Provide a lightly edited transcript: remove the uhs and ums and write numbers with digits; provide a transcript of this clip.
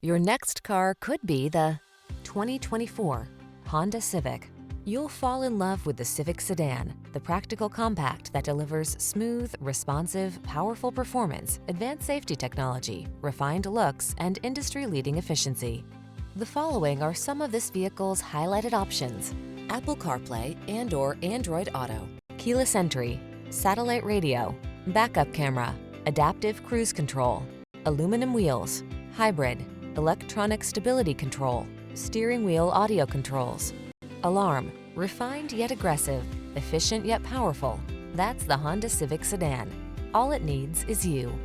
Your next car could be the 2024 Honda Civic. You'll fall in love with the Civic sedan, the practical compact that delivers smooth, responsive, powerful performance, advanced safety technology, refined looks, and industry-leading efficiency. The following are some of this vehicle's highlighted options: Apple CarPlay and/or Android Auto, keyless entry, satellite radio, backup camera, adaptive cruise control, aluminum wheels, hybrid, electronic stability control, steering wheel audio controls, alarm. Refined yet aggressive, efficient yet powerful. That's the Honda Civic sedan. All it needs is you.